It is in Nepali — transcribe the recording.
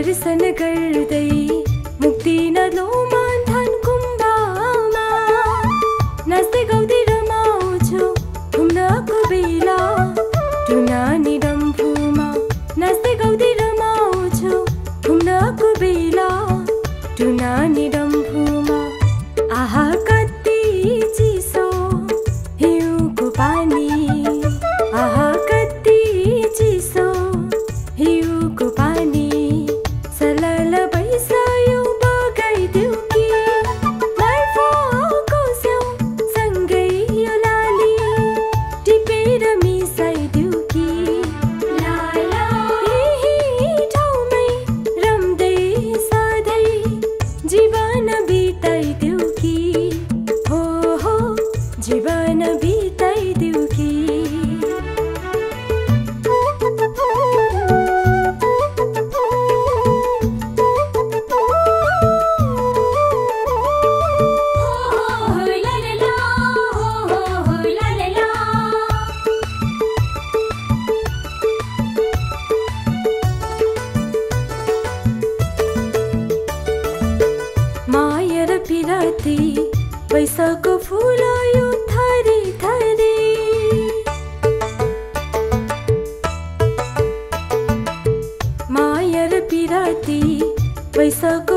दर्शन गर्दै मुक्ति नलो मान्थान गुम्बामा नाच्दै गाउँदै रमाउँछु घुम्नको बेला टुनानी डम्फुमा नाच्दै गाउँदै रमाउँछु घुम्नको बेला टुनानी डम्फुमा आहा कति चिसो हिउँको पानी आहा कति चिसो हिउँको पानी सलल बैसायो बगाइदेऊ कि मार्फको स्याउ सँगै यो लाली टिपेर मिसाइदेऊ कि लाला यही ठाउँमै रम्दै सधैँ जीवन बिताइदेऊ कि हो जीवन बिताइदेऊ कि माया र पिराती पैसाको फुलायो थरी थरी माया र पिराती पैसाको